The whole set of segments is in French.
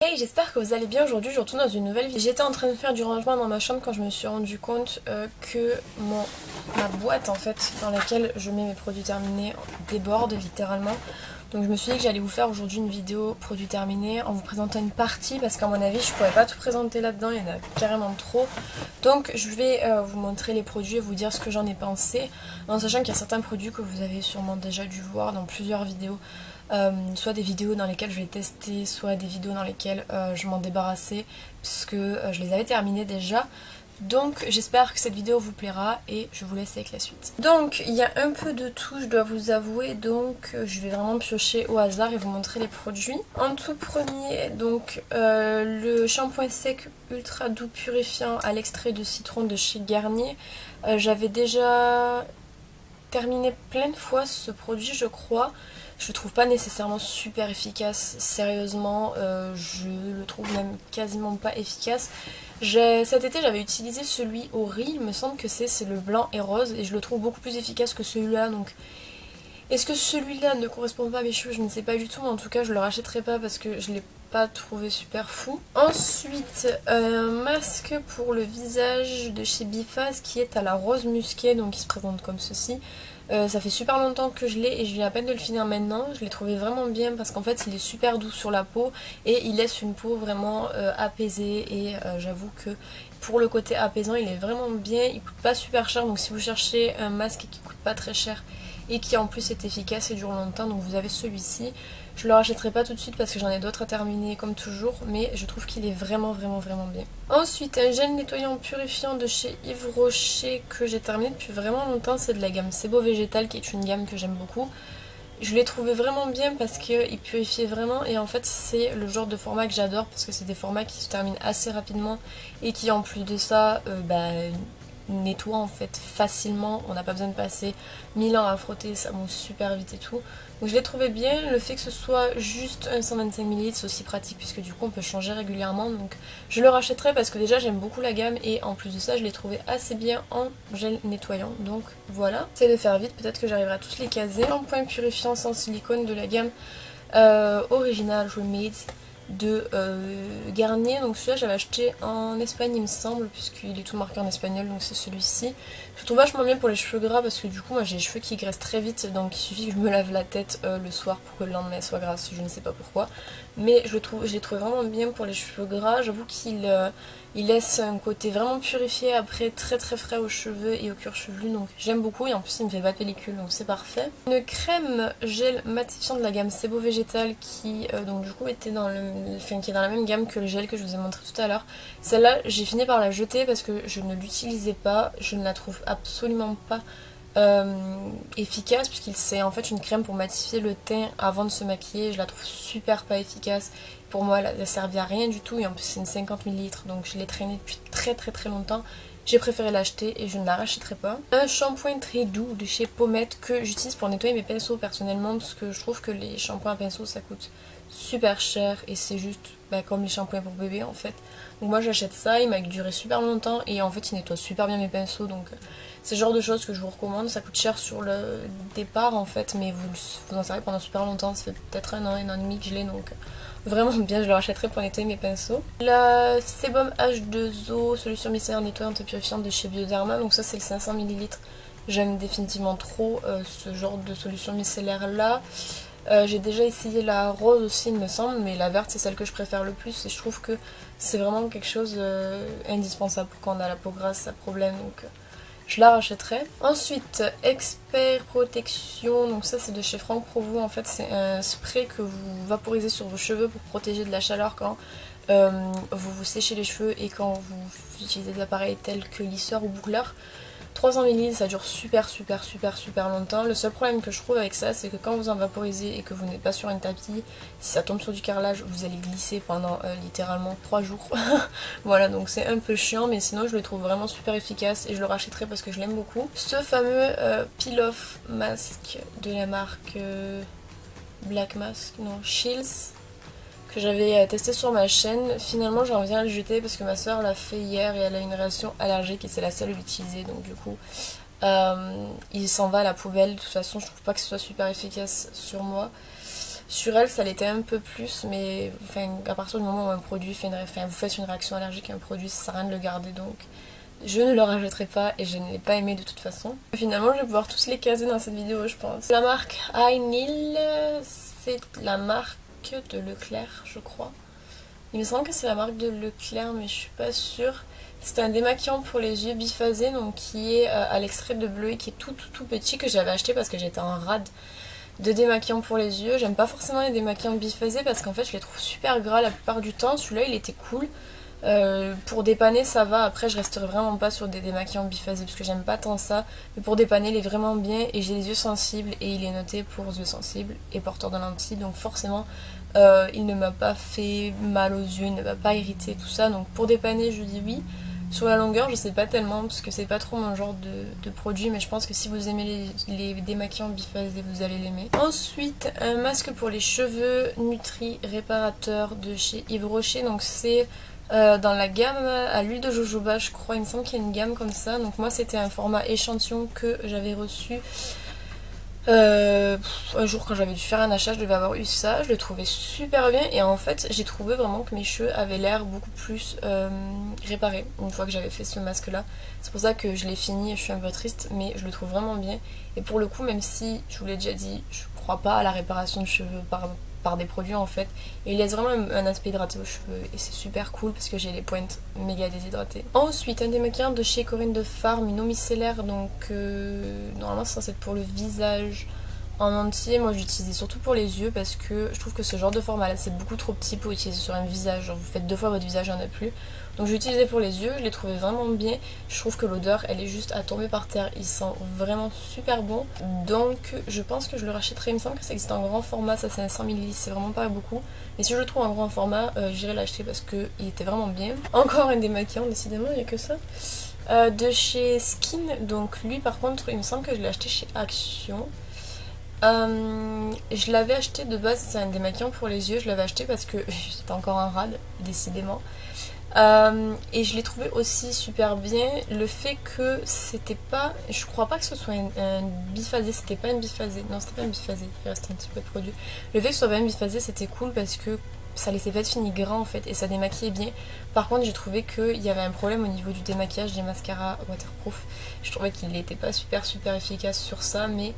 Hey, j'espère que vous allez bien. Aujourd'hui je retourne dans une nouvelle vidéo. J'étais en train de faire du rangement dans ma chambre quand je me suis rendu compte que ma boîte en fait dans laquelle je mets mes produits terminés déborde littéralement. Donc je me suis dit que j'allais vous faire aujourd'hui une vidéo produits terminés en vous présentant une partie parce qu'à mon avis je pourrais pas tout présenter là-dedans, il y en a carrément trop. Donc je vais vous montrer les produits et vous dire ce que j'en ai pensé, en sachant qu'il y a certains produits que vous avez sûrement déjà dû voir dans plusieurs vidéos. Soit des vidéos dans lesquelles je vais tester, soit des vidéos dans lesquelles je m'en débarrassais puisque je les avais terminées déjà. Donc j'espère que cette vidéo vous plaira et je vous laisse avec la suite. Donc il y a un peu de tout, je dois vous avouer, donc je vais vraiment piocher au hasard et vous montrer les produits. En tout premier, donc le shampoing sec ultra doux purifiant à l'extrait de citron de chez Garnier. J'avais déjà terminé plein de fois ce produit je crois. Je le trouve pas nécessairement super efficace, sérieusement, je le trouve même quasiment pas efficace. Cet été j'avais utilisé celui au riz, il me semble que c'est le blanc et rose et je le trouve beaucoup plus efficace que celui-là. Donc est-ce que celui-là ne correspond pas à mes cheveux? Je ne sais pas du tout, mais en tout cas je le rachèterai pas parce que je l'ai pas trouvé super fou. Ensuite un masque pour le visage de chez Bifaz qui est à la rose musquée, donc il se présente comme ceci. Ça fait super longtemps que je l'ai et je viens à peine de le finir maintenant. Je l'ai trouvé vraiment bien parce qu'en fait il est super doux sur la peau et il laisse une peau vraiment apaisée et j'avoue que pour le côté apaisant il est vraiment bien. Il coûte pas super cher, donc si vous cherchez un masque qui coûte pas très cher et qui en plus est efficace et dure longtemps, donc vous avez celui-ci. Je le rachèterai pas tout de suite parce que j'en ai d'autres à terminer comme toujours, mais je trouve qu'il est vraiment bien. Ensuite un gel nettoyant purifiant de chez Yves Rocher que j'ai terminé depuis vraiment longtemps, c'est de la gamme Sebo Végétal qui est une gamme que j'aime beaucoup. Je l'ai trouvé vraiment bien parce qu'il purifiait vraiment et en fait c'est le genre de format que j'adore parce que c'est des formats qui se terminent assez rapidement et qui en plus de ça nettoie en fait facilement, on n'a pas besoin de passer 1000 ans à frotter, ça mousse super vite et tout. Donc je l'ai trouvé bien, le fait que ce soit juste un 125 ml c'est aussi pratique puisque du coup on peut changer régulièrement, donc je le rachèterai parce que déjà j'aime beaucoup la gamme et en plus de ça je l'ai trouvé assez bien en gel nettoyant, donc voilà. C'est de faire vite, peut-être que j'arriverai à tous les caser. Shampoing purifiant sans silicone de la gamme Original Remade de Garnier, donc celui-là j'avais acheté en Espagne il me semble puisqu'il est tout marqué en espagnol, donc c'est celui-ci. Je le trouve vachement bien pour les cheveux gras parce que du coup moi j'ai les cheveux qui graissent très vite, donc il suffit que je me lave la tête le soir pour que le lendemain elle soit grasse, je ne sais pas pourquoi, mais je l'ai trouvé vraiment bien pour les cheveux gras. J'avoue qu'il il laisse un côté vraiment purifié après, très frais aux cheveux et au cuir chevelu, donc j'aime beaucoup et en plus il me fait pas de pellicule, donc c'est parfait. Une crème gel matifiant de la gamme Sebo Végétal qui donc du coup était qui est dans la même gamme que le gel que je vous ai montré tout à l'heure. Celle-là j'ai fini par la jeter parce que je ne l'utilisais pas, je ne la trouve absolument pas efficace puisqu'il c'est en fait une crème pour matifier le teint avant de se maquiller. Je la trouve super pas efficace. Pour moi elle servait à rien du tout et en plus c'est une 50 ml donc je l'ai traînée depuis très longtemps. J'ai préféré l'acheter et je ne la rachèterai pas. Un shampoing très doux de chez Pommette que j'utilise pour nettoyer mes pinceaux personnellement parce que je trouve que les shampoings à pinceaux ça coûte super cher et c'est juste comme les shampoings pour bébé en fait. Donc moi j'achète ça, il m'a duré super longtemps et en fait il nettoie super bien mes pinceaux, donc c'est le genre de choses que je vous recommande. Ça coûte cher sur le départ en fait, mais vous en servez pendant super longtemps. Ça fait peut-être un an et demi que je l'ai, donc vraiment bien, je le rachèterai pour nettoyer mes pinceaux. La Sebum H2O, solution micellaire nettoyante et purifiante de chez Bioderma, donc ça c'est le 500 ml. J'aime définitivement trop ce genre de solution micellaire là. J'ai déjà essayé la rose aussi il me semble, mais la verte c'est celle que je préfère le plus et je trouve que c'est vraiment quelque chose indispensable quand on a la peau grasse, à problème, donc je la rachèterai. Ensuite, Expert Protection, donc ça c'est de chez Franck Provo, en fait c'est un spray que vous vaporisez sur vos cheveux pour protéger de la chaleur quand vous vous séchez les cheveux et quand vous utilisez des appareils tels que lisseur ou boucleur. 300 ml, ça dure super longtemps. Le seul problème que je trouve avec ça, c'est que quand vous en vaporisez et que vous n'êtes pas sur un tapis, si ça tombe sur du carrelage, vous allez glisser pendant littéralement 3 jours. Voilà, donc c'est un peu chiant, mais sinon je le trouve vraiment super efficace et je le rachèterai parce que je l'aime beaucoup. Ce fameux peel-off masque de la marque Black Mask, non, Shields, que j'avais testé sur ma chaîne. Finalement j'en viens à le jeter parce que ma soeur l'a fait hier et elle a une réaction allergique et c'est la seule à l'utiliser, donc du coup il s'en va à la poubelle. De toute façon je trouve pas que ce soit super efficace sur moi. Sur elle ça l'était un peu plus, mais enfin, à partir du moment où un produit fait vous faites une réaction allergique à un produit, ça sert à rien de le garder, donc je ne le rachèterai pas et je ne l'ai pas aimé de toute façon. Finalement je vais pouvoir tous les caser dans cette vidéo je pense. La marque Ainil, c'est la marque de Leclerc je crois. Il me semble que c'est la marque de Leclerc mais je suis pas sûre. C'est un démaquillant pour les yeux biphasé donc qui est à l'extrait de bleu et qui est tout petit, que j'avais acheté parce que j'étais en rade de démaquillants pour les yeux. J'aime pas forcément les démaquillants biphasés parce qu'en fait je les trouve super gras la plupart du temps. Celui-là il était cool. Pour dépanner ça va, après je resterai vraiment pas sur des démaquillants biphasés parce que j'aime pas tant ça, mais pour dépanner il est vraiment bien et j'ai les yeux sensibles et il est noté pour yeux sensibles et porteur de lentilles, donc forcément il ne m'a pas fait mal aux yeux, il ne m'a pas irrité tout ça, donc pour dépanner je dis oui. Sur la longueur je sais pas tellement parce que c'est pas trop mon genre de produit, mais je pense que si vous aimez les démaquillants biphasés vous allez l'aimer. Ensuite un masque pour les cheveux Nutri Réparateur de chez Yves Rocher, donc c'est dans la gamme à l'huile de jojoba je crois, il me semble qu'il y a une gamme comme ça, donc moi c'était un format échantillon que j'avais reçu un jour quand j'avais dû faire un achat, je devais avoir eu ça, je le trouvais super bien et en fait j'ai trouvé vraiment que mes cheveux avaient l'air beaucoup plus réparés une fois que j'avais fait ce masque là. C'est pour ça que je l'ai fini et je suis un peu triste, mais je le trouve vraiment bien et pour le coup même si je vous l'ai déjà dit, je crois pas à la réparation de cheveux par des produits en fait, et il laisse vraiment un aspect hydraté aux cheveux et c'est super cool parce que j'ai les pointes méga déshydratées. Ensuite un démaquillant de chez Corinne de Farm, une eau micellaire, donc normalement c'est censé être pour le visage en entier. Moi j'utilisais surtout pour les yeux parce que je trouve que ce genre de format là c'est beaucoup trop petit pour utiliser sur un visage, genre vous faites 2 fois votre visage, il n'y en a plus. Donc j'ai utilisé pour les yeux, je l'ai trouvé vraiment bien, je trouve que l'odeur elle est juste à tomber par terre, il sent vraiment super bon, donc je pense que je le rachèterai. Il me semble que ça existe en grand format, ça c'est un 100 ml, c'est vraiment pas beaucoup, mais si je le trouve en grand format j'irai l'acheter parce qu'il était vraiment bien. Encore un démaquillant, décidément il n'y a que ça. De chez Skin, donc lui par contre il me semble que je l'ai acheté chez Action. Je l'avais acheté de base, c'est un démaquillant pour les yeux, je l'avais acheté parce que j'étais encore en rade, décidément. Et je l'ai trouvé aussi super bien. Le fait que c'était pas, je crois pas que ce soit un biphasé, c'était pas une biphasé, non c'était pas une biphasé, il reste un petit peu de produit. Le fait que ce soit pas une biphasé c'était cool parce que ça laissait pas de fini gras en fait et ça démaquillait bien. Par contre j'ai trouvé qu'il y avait un problème au niveau du démaquillage des mascaras waterproof. Je trouvais qu'il n'était pas super efficace sur ça, mais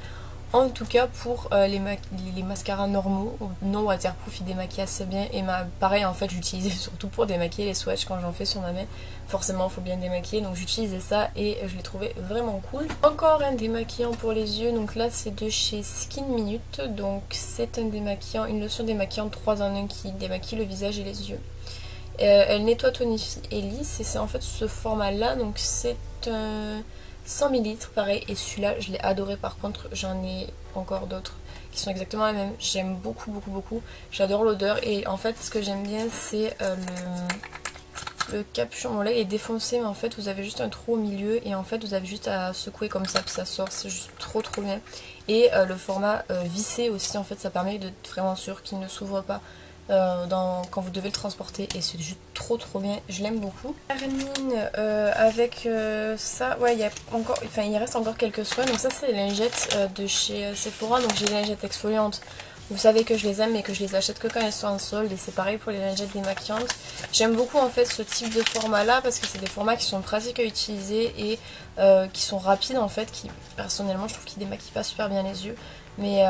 en tout cas pour les mascaras normaux, non waterproof, ils démaquillent assez bien. Et pareil en fait j'utilisais surtout pour démaquiller les swatchs quand j'en fais sur ma main. Forcément il faut bien démaquiller, donc j'utilisais ça et je l'ai trouvé vraiment cool. Encore un démaquillant pour les yeux, donc là c'est de chez Skin Minute. Donc c'est un démaquillant, une lotion démaquillante 3 en 1 qui démaquille le visage et les yeux. Elle nettoie, tonifie et lisse et c'est en fait ce format là, donc c'est un 100 ml pareil, et celui-là je l'ai adoré. Par contre j'en ai encore d'autres qui sont exactement les mêmes, j'aime beaucoup, j'adore l'odeur et en fait ce que j'aime bien c'est le capuchon. Bon là il est défoncé mais en fait vous avez juste un trou au milieu et en fait vous avez juste à secouer comme ça puis ça sort, c'est juste trop bien. Et le format vissé aussi en fait ça permet d'être vraiment sûr qu'il ne s'ouvre pas quand vous devez le transporter et c'est juste trop bien, je l'aime beaucoup. Termine avec ça, ouais il reste encore quelques soins, donc ça c'est les lingettes de chez Sephora, donc j'ai des lingettes exfoliantes. Vous savez que je les aime mais que je les achète que quand elles sont en solde et c'est pareil pour les lingettes démaquillantes. J'aime beaucoup en fait ce type de format là parce que c'est des formats qui sont pratiques à utiliser et qui sont rapides en fait, qui personnellement je trouve qu'ils démaquillent pas super bien les yeux, mais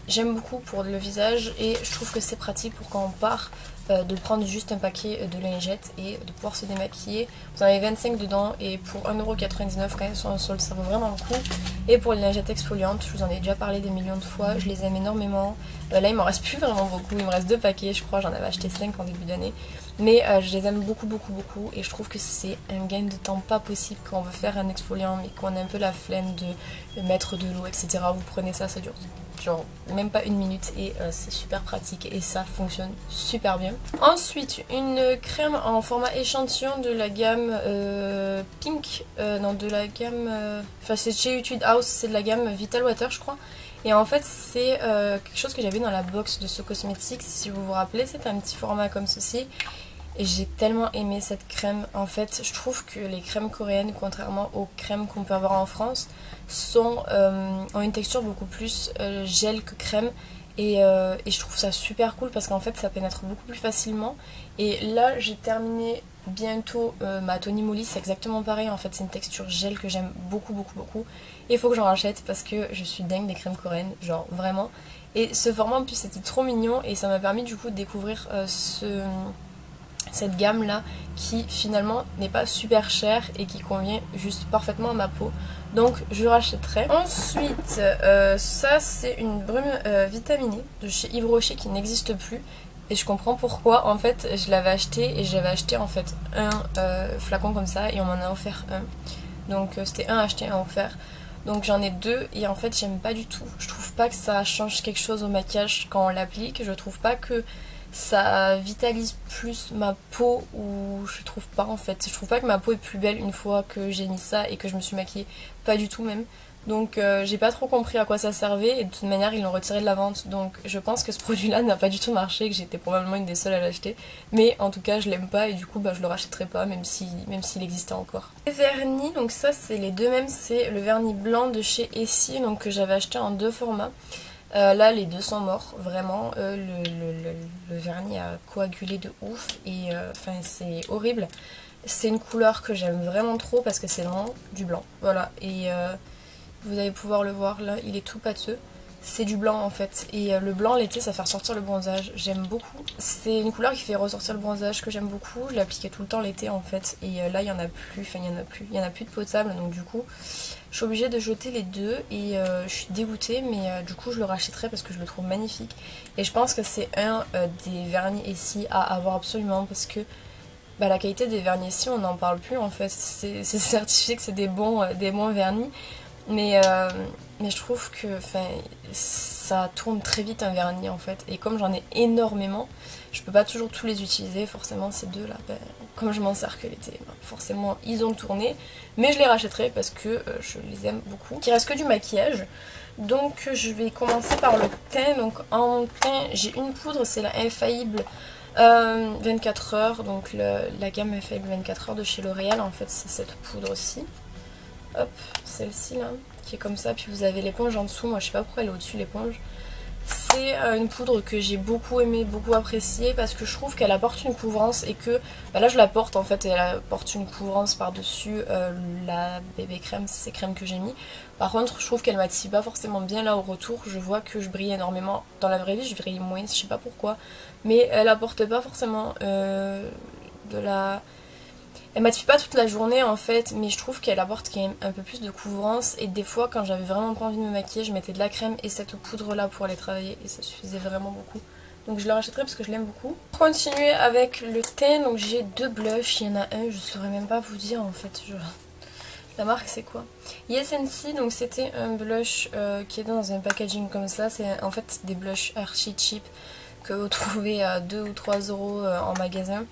j'aime beaucoup pour le visage et je trouve que c'est pratique pour quand on part de prendre juste un paquet de lingettes et de pouvoir se démaquiller. Vous en avez 25 dedans et pour 1,99€ quand elles sont en solde ça vaut vraiment le coup. Et pour les lingettes exfoliantes, je vous en ai déjà parlé des millions de fois, je les aime énormément. Là il m'en reste plus vraiment beaucoup, il me reste 2 paquets je crois, j'en avais acheté 5 en début d'année. Mais je les aime beaucoup et je trouve que c'est un gain de temps pas possible quand on veut faire un exfoliant mais qu'on a un peu la flemme de mettre de l'eau etc. Vous prenez ça, ça dure genre même pas 1 minute et c'est super pratique et ça fonctionne super bien. Ensuite une crème en format échantillon de la gamme Pink, non de la gamme, enfin c'est chez Etude House, c'est de la gamme Vital Water je crois. Et en fait c'est quelque chose que j'avais dans la box de ce cosmétique, si vous vous rappelez, c'est un petit format comme ceci. Et j'ai tellement aimé cette crème. En fait je trouve que les crèmes coréennes, contrairement aux crèmes qu'on peut avoir en France, ont une texture beaucoup plus gel que crème. et je trouve ça super cool parce qu'en fait ça pénètre beaucoup plus facilement. Et là j'ai terminé bientôt ma Tony Moly, c'est exactement pareil en fait, c'est une texture gel que j'aime beaucoup et il faut que j'en rachète parce que je suis dingue des crèmes coréennes, genre vraiment. Et ce format en plus c'était trop mignon et ça m'a permis du coup de découvrir cette gamme là qui finalement n'est pas super chère et qui convient juste parfaitement à ma peau, donc je rachèterai. Ensuite ça c'est une brume vitaminée de chez Yves Rocher qui n'existe plus et je comprends pourquoi. En fait je l'avais acheté et j'avais acheté en fait un flacon comme ça et on m'en a offert un, donc c'était un acheté un offert, donc j'en ai deux et en fait j'aime pas du tout. Je trouve pas que ça change quelque chose au maquillage quand on l'applique, je trouve pas que ça vitalise plus ma peau, ou je trouve pas en fait. Je trouve pas que ma peau est plus belle une fois que j'ai mis ça et que je me suis maquillée. Pas du tout même. Donc j'ai pas trop compris à quoi ça servait et de toute manière ils l'ont retiré de la vente. Donc je pense que ce produit là n'a pas du tout marché, que j'étais probablement une des seules à l'acheter. Mais en tout cas je l'aime pas et du coup je le rachèterai pas même s'il existait encore. Les vernis, donc ça c'est les deux mêmes, c'est le vernis blanc de chez Essie, donc que j'avais acheté en deux formats. Là les deux sont morts, vraiment, le vernis a coagulé de ouf et enfin c'est horrible. C'est une couleur que j'aime vraiment trop parce que c'est vraiment du blanc, voilà, et vous allez pouvoir le voir là, il est tout pâteux. C'est du blanc en fait, et le blanc l'été ça fait ressortir le bronzage, j'aime beaucoup. C'est une couleur qui fait ressortir le bronzage que j'aime beaucoup, je l'appliquais tout le temps l'été en fait, et là il y en a plus, enfin il y en a plus de potable, donc du coup je suis obligée de jeter les deux et je suis dégoûtée, mais du coup je le rachèterai parce que je le trouve magnifique. Et je pense que c'est un des vernis ici à avoir absolument parce que la qualité des vernis ici on n'en parle plus en fait, c'est certifié que c'est des bons vernis. Mais je trouve que ça tourne très vite un vernis en fait. Et comme j'en ai énormément, je peux pas toujours tous les utiliser. Forcément ces deux là, comme je m'en sers que l'été, forcément ils ont tourné. Mais je les rachèterai parce que je les aime beaucoup. Il reste que du maquillage. Donc je vais commencer par le teint. Donc en teint j'ai une poudre, c'est la Infaillible 24 heures. Donc la gamme Infaillible 24 heures de chez L'Oréal. En fait c'est cette poudre-ci. Hop, celle-ci là, qui est comme ça, puis vous avez l'éponge en dessous, moi je sais pas pourquoi elle est au-dessus l'éponge. C'est une poudre que j'ai beaucoup aimée, beaucoup appréciée, parce que je trouve qu'elle apporte une couvrance et que, là je la porte en fait, et elle apporte une couvrance par-dessus la bébé crème, c'est ces crèmes que j'ai mis. Par contre je trouve qu'elle m'attire pas forcément bien là au retour, je vois que je brille énormément. Dans la vraie vie je brille moins, je sais pas pourquoi, mais elle apporte pas forcément de la... Elle m'attire pas toute la journée en fait, mais je trouve qu'elle apporte quand même un peu plus de couvrance. Et des fois quand j'avais vraiment pas envie de me maquiller, je mettais de la crème et cette poudre là pour aller travailler et ça suffisait vraiment beaucoup. Donc je le rachèterai parce que je l'aime beaucoup. Pour continuer avec le teint, donc j'ai deux blushs, il y en a un, je saurais même pas vous dire en fait. La marque c'est quoi? Yes and See, donc c'était un blush qui est dans un packaging comme ça, c'est en fait des blushs archi cheap que vous trouvez à 2 ou 3 euros en magasin.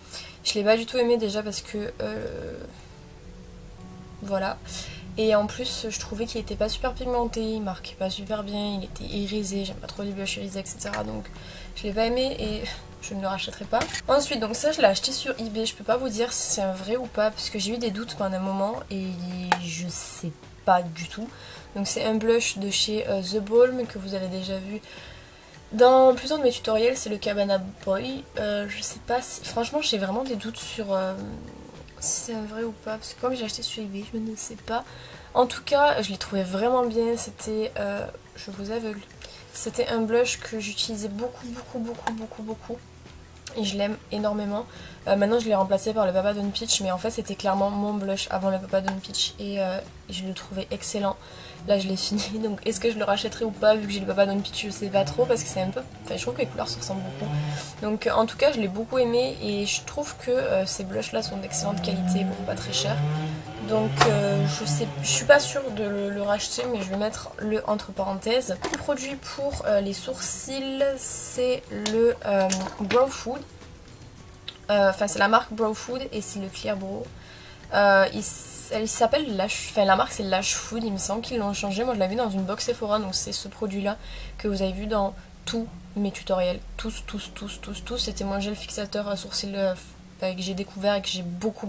Je l'ai pas du tout aimé déjà parce que voilà, et en plus je trouvais qu'il était pas super pigmenté, il marquait pas super bien, il était irisé, j'aime pas trop les blushs irisés etc, donc je l'ai pas aimé et je ne le rachèterai pas. Ensuite donc ça je l'ai acheté sur eBay, je peux pas vous dire si c'est un vrai ou pas parce que j'ai eu des doutes pendant un moment et je sais pas du tout. Donc c'est un blush de chez The Balm que vous avez déjà vu dans plusieurs de mes tutoriels, c'est le Cabana Boy. Je sais pas si... Franchement, j'ai vraiment des doutes sur si c'est un vrai ou pas. Parce que comme j'ai acheté sur eBay, je ne sais pas. En tout cas, je l'ai trouvé vraiment bien. C'était... je vous aveugle. C'était un blush que j'utilisais beaucoup. Et je l'aime énormément. Maintenant, je l'ai remplacé par le Papa Don Peach. Mais en fait, c'était clairement mon blush avant le Papa Don Peach. Et je le trouvais excellent. Là je l'ai fini, donc est-ce que je le rachèterai ou pas vu que j'ai le Papa Don Peach, je sais pas trop parce que c'est un peu... Enfin je trouve que les couleurs se ressemblent beaucoup. Donc en tout cas je l'ai beaucoup aimé et je trouve que ces blushs là sont d'excellente qualité, bon pas très cher. Donc je suis pas sûre de le racheter mais je vais mettre le entre parenthèses. Le produit pour les sourcils c'est le Brow Food. Enfin c'est la marque Brow Food et c'est le Clear Brow. Elle s'appelle Lash, enfin la marque c'est Lash Food, il me semble qu'ils l'ont changé. Moi je l'avais vu dans une box Sephora, donc c'est ce produit là que vous avez vu dans tous mes tutoriels, tous, c'était mon gel fixateur à sourcils que j'ai découvert et que j'ai beaucoup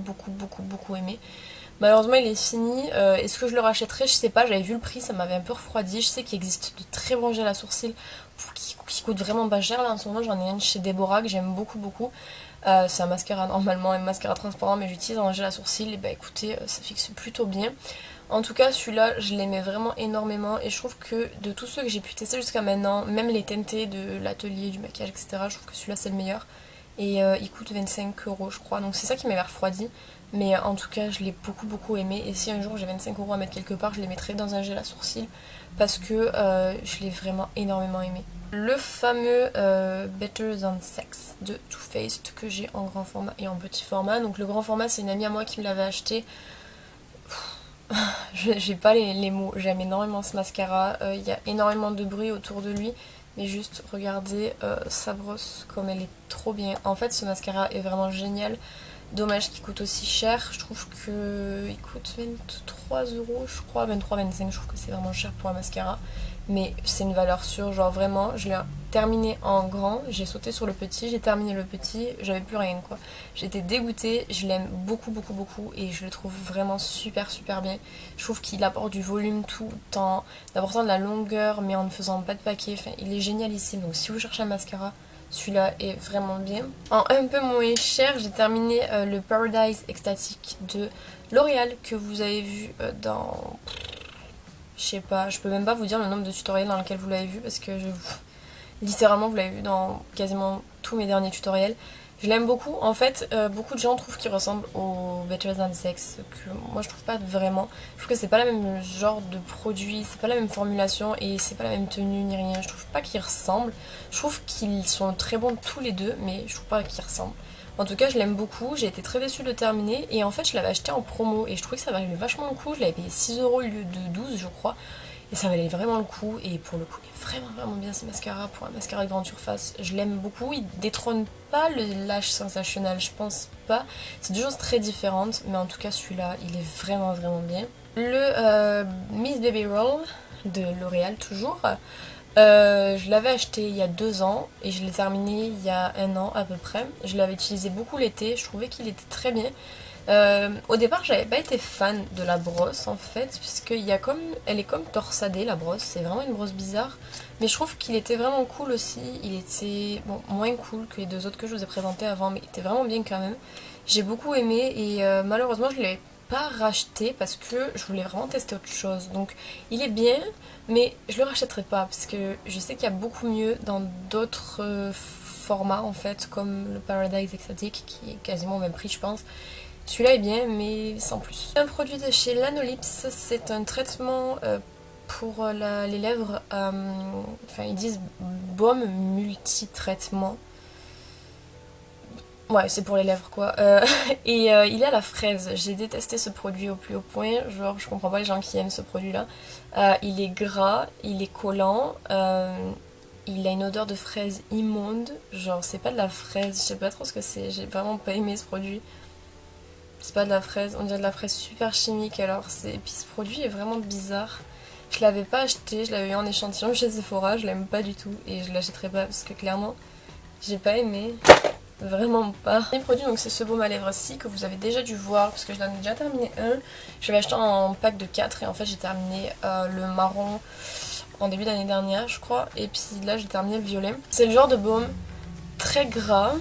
aimé. Malheureusement il est fini. Est-ce que je le rachèterai? Je sais pas, j'avais vu le prix, ça m'avait un peu refroidi. Je sais qu'il existe de très bons gels à sourcils qui coûtent vraiment pas cher. Là en ce moment j'en ai un chez Deborah que j'aime beaucoup beaucoup. C'est un mascara normalement, un mascara transparent, mais j'utilise un gel à sourcils et bah écoutez, ça fixe plutôt bien. En tout cas celui-là je l'aimais vraiment énormément et je trouve que de tous ceux que j'ai pu tester jusqu'à maintenant, même les teintés de l'atelier, du maquillage, etc., je trouve que celui-là c'est le meilleur. Et il coûte 25 € je crois, donc c'est ça qui m'avait refroidi. Mais en tout cas je l'ai beaucoup beaucoup aimé et si un jour j'ai 25 € à mettre quelque part, je les mettrai dans un gel à sourcils parce que je l'ai vraiment énormément aimé. Le fameux Better Than Sex de Too Faced que j'ai en grand format et en petit format. Donc le grand format c'est une amie à moi qui me l'avait acheté. J'ai pas les mots, j'aime énormément ce mascara, il y a énormément de bruit autour de lui, mais juste regardez sa brosse comme elle est trop bien. En fait ce mascara est vraiment génial, dommage qu'il coûte aussi cher, je trouve qu'il coûte 23 € je crois, 23-25, je trouve que c'est vraiment cher pour un mascara. Mais c'est une valeur sûre, genre vraiment, je l'ai terminé en grand, j'ai sauté sur le petit, j'ai terminé le petit, j'avais plus rien quoi. J'étais dégoûtée, je l'aime beaucoup beaucoup beaucoup et je le trouve vraiment super super bien. Je trouve qu'il apporte du volume tout en apportant de la longueur mais en ne faisant pas de paquet, enfin il est génialissime. Donc si vous cherchez un mascara, celui-là est vraiment bien. En un peu moins cher, j'ai terminé le Paradise Ecstatic de L'Oréal que vous avez vu dans... Je sais pas, je peux même pas vous dire le nombre de tutoriels dans lesquels vous l'avez vu parce que littéralement vous l'avez vu dans quasiment tous mes derniers tutoriels. Je l'aime beaucoup, en fait beaucoup de gens trouvent qu'il ressemble au Better Than Sex, que moi je trouve pas vraiment. Je trouve que c'est pas le même genre de produit, c'est pas la même formulation et c'est pas la même tenue ni rien. Je trouve pas qu'ils ressemblent, je trouve qu'ils sont très bons tous les deux mais je trouve pas qu'ils ressemblent. En tout cas je l'aime beaucoup, j'ai été très déçue de le terminer et en fait je l'avais acheté en promo et je trouvais que ça valait vachement le coup, je l'avais payé 6 € au lieu de 12 je crois. Et ça valait vraiment le coup et pour le coup il est vraiment vraiment bien ce mascara pour un mascara de grande surface. Je l'aime beaucoup, il détrône pas le Lash Sensational, je pense pas. C'est deux choses très différentes mais en tout cas celui-là il est vraiment vraiment bien. Le Miss Baby Roll de L'Oréal toujours. Je l'avais acheté il y a 2 ans et je l'ai terminé il y a 1 an à peu près. Je l'avais utilisé beaucoup l'été, je trouvais qu'il était très bien. Au départ j'avais pas été fan de la brosse en fait elle est comme torsadée la brosse, c'est vraiment une brosse bizarre mais je trouve qu'il était vraiment cool aussi, il était bon, moins cool que les deux autres que je vous ai présentés avant mais il était vraiment bien quand même, j'ai beaucoup aimé et malheureusement je l'ai pas racheté parce que je voulais vraiment tester autre chose, donc il est bien mais je le rachèterai pas parce que je sais qu'il y a beaucoup mieux dans d'autres formats en fait comme le Paradise Ecstatic qui est quasiment au même prix je pense. Celui-là est bien, mais sans plus. Un produit de chez Lanolips, c'est un traitement pour les lèvres. Enfin, ils disent baume multi-traitement. Ouais, c'est pour les lèvres quoi. Et il est à la fraise. J'ai détesté ce produit au plus haut point. Genre, je comprends pas les gens qui aiment ce produit-là. Il est gras, il est collant. Il a une odeur de fraise immonde. Genre, c'est pas de la fraise. Je sais pas trop ce que c'est. J'ai vraiment pas aimé ce produit. C'est pas de la fraise, on dirait de la fraise super chimique alors c'est... Et puis ce produit est vraiment bizarre. Je l'avais pas acheté, je l'avais eu en échantillon chez Sephora, je l'aime pas du tout et je l'achèterai pas parce que clairement j'ai pas aimé. Vraiment pas. Le produit donc c'est ce baume à lèvres-ci que vous avez déjà dû voir parce que je l'en ai déjà terminé un. Je l'avais acheté en pack de 4 et en fait j'ai terminé le marron en début d'année dernière je crois. Et puis là j'ai terminé le violet. C'est le genre de baume très gras,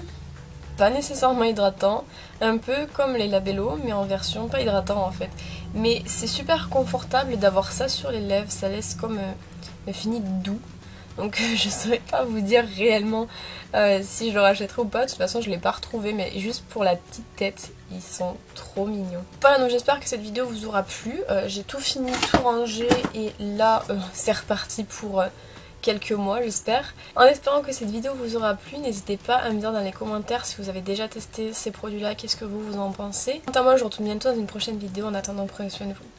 pas nécessairement hydratant, un peu comme les Labello mais en version pas hydratant en fait. Mais c'est super confortable d'avoir ça sur les lèvres, ça laisse comme un fini doux. Donc je saurais pas vous dire réellement si je le rachèterai ou pas, de toute façon je l'ai pas retrouvé mais juste pour la petite tête, ils sont trop mignons. Voilà donc j'espère que cette vidéo vous aura plu, j'ai tout fini, tout rangé et là c'est reparti pour... quelques mois j'espère. En espérant que cette vidéo vous aura plu, n'hésitez pas à me dire dans les commentaires si vous avez déjà testé ces produits là, qu'est-ce que vous en pensez. Quant à moi je vous retrouve bientôt dans une prochaine vidéo, en attendant prenez soin de vous.